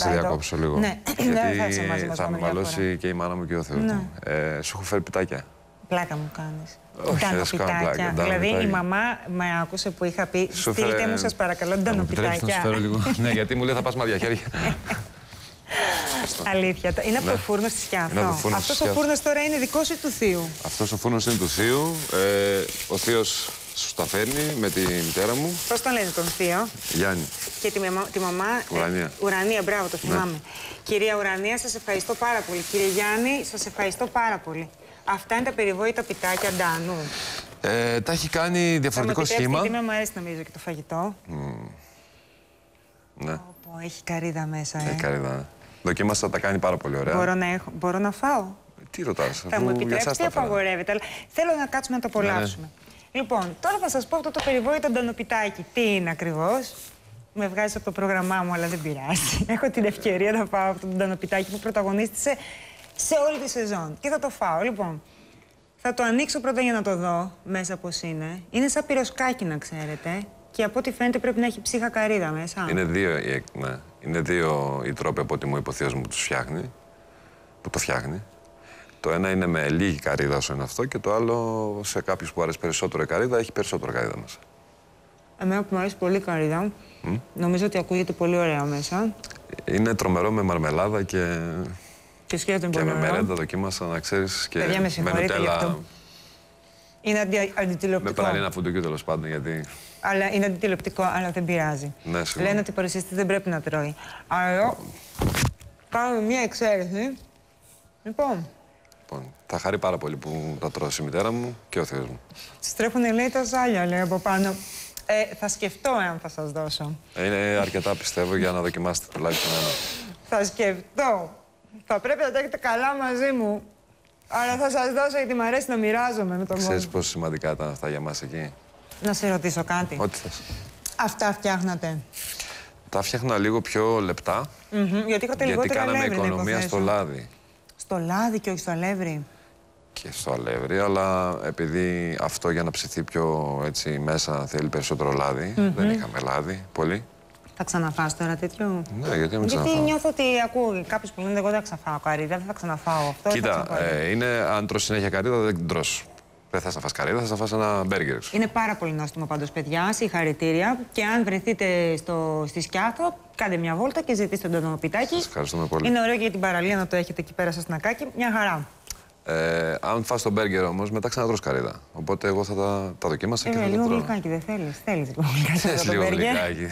Σε διακόψω λίγο. Ναι, γιατί θα με μαλώσει και η μάνα μου και ο Θεός μου. Σου έχω φέρει πιτάκια. Πλάκα μου κάνεις. Όχι, δεν σου κάνω πλάκα. Δηλαδή η μαμά με άκουσε που είχα πει στείλτε μου σας παρακαλώ ντανοπιτάκια. Ναι, γιατί μου λέει θα πας με αδειά χέρια. Αλήθεια. Είναι από το φούρνο στη Σκιάθο. Αυτός ο φούρνος τώρα είναι δικός ή του θείου? Αυτός ο φούρνος είναι του θείου. Ο θείος σου τα φέρνει με τη μητέρα μου. Πώς τον λένε τον θείο? Γιάννη. Και τη μαμά? Ουρανία. Ουρανία, μπράβο, το θυμάμαι. Ναι. Κυρία Ουρανία, σας ευχαριστώ πάρα πολύ. Κύριε Γιάννη, σας ευχαριστώ πάρα πολύ. Αυτά είναι τα περιβόητα πιτάκια Ντάνου. Τα έχει κάνει διαφορετικό σχήμα. Γιατί μου αρέσει νομίζω και το φαγητό. Ναι. Έχει καρύδα μέσα, Έχει καρύδα. Δοκίμασα, τα κάνει πάρα πολύ ωραία. Μπορώ να φάω? Τι ρωτάς? Θα μου επιτρέψετε ή απαγορεύεται? Αλλά θέλω να κάτσουμε να το απολαύσουμε. Ναι. Λοιπόν, τώρα θα σας πω αυτό το περιβόητο ντανοπιτάκι. Τι είναι ακριβώς? Με βγάζει από το πρόγραμμά μου, αλλά δεν πειράζει. Έχω την ευκαιρία να φάω αυτό το ντανοπιτάκι που πρωταγωνίστησε σε όλη τη σεζόν. Και θα το φάω. Λοιπόν, θα το ανοίξω πρώτα για να το δω μέσα πώς είναι. Είναι σαν πυροσκάκι, να ξέρετε. Και από ό,τι φαίνεται πρέπει να έχει ψύχα καρύδα μέσα. Είναι δύο οι τρόποι από ό,τι μου είπε ο θείος μου που το φτιάχνει. Το ένα είναι με λίγη καρύδα όσο είναι αυτό και το άλλο σε κάποιους που αρέσει περισσότερο η καρύδα έχει περισσότερο καρύδα μέσα. Εμένα που μου αρέσει πολύ η καρύδα, νομίζω ότι ακούγεται πολύ ωραία μέσα. Είναι τρομερό με μαρμελάδα και με μερέντα δοκίμασα να ξέρεις και παιδιά, με νουτέλα. Είναι αντιτηλεοπτικό. Με πραλίνα φουντουκιού τέλος πάντων γιατί... Αλλά είναι αντιτηλεοπτικό, αλλά δεν πειράζει. Ναι, λένε ότι ο παρουσιαστής δεν πρέπει να τρώει. Αλλά κάνουμε μία εξαίρεση. Λοιπόν, θα χαρεί πάρα πολύ που τα τρώσει η μητέρα μου και ο θείος μου. Στρέφουνε λέει τα ζάλια, λέει από πάνω. Θα σκεφτώ εάν θα σας δώσω. Είναι αρκετά πιστεύω για να δοκιμάσετε τουλάχιστον ένα. Θα σκεφτώ. Θα πρέπει να τα έχετε καλά μαζί μου. Αλλά θα σας δώσω γιατί μου αρέσει να μοιράζομαι με τον κόσμο. Ξέρεις πόσο σημαντικά ήταν αυτά για μας εκεί? Να σε ρωτήσω κάτι. Ό,τι θες. Αυτά φτιάχνατε? Τα φτιάχνα λίγο πιο λεπτά. Γιατί κάναμε οικονομία στο λάδι. Στο λάδι και όχι στο αλεύρι? Και στο αλεύρι, αλλά επειδή αυτό για να ψηθεί πιο έτσι μέσα θέλει περισσότερο λάδι, δεν είχαμε λάδι πολύ. Θα ξαναφάς τώρα τέτοιο? Ναι, γιατί να μην ξαναφάω? Γιατί νιώθω ότι ακούω κάποιους που λένε εγώ δεν θα ξαναφάω καρύδα, δεν θα ξαναφάω αυτό. Κοίτα, αν τρως συνέχεια καρύδα δεν την τρως. Δεν θες να φας καρύδα, θες να φας ένα μπέργκερ. Είναι πάρα πολύ νόστιμο πάντως, παιδιά. Συγχαρητήρια. Και αν βρεθείτε στη Σκιάθο, κάντε μια βόλτα και ζητήστε τον ντανοπιτάκι. Σας ευχαριστούμε πολύ. Είναι ωραίο και για την παραλία να το έχετε εκεί πέρα στο σνακάκι. Μια χαρά. Αν φας το μπέργκερ όμως, μετά ξανατρως καρύδα. Οπότε εγώ θα τα δοκίμασα και θα λίγο γλυκάκι δεν θέλεις? Θέλεις λίγο γλυκάκι? Θες λίγο γλυκάκι.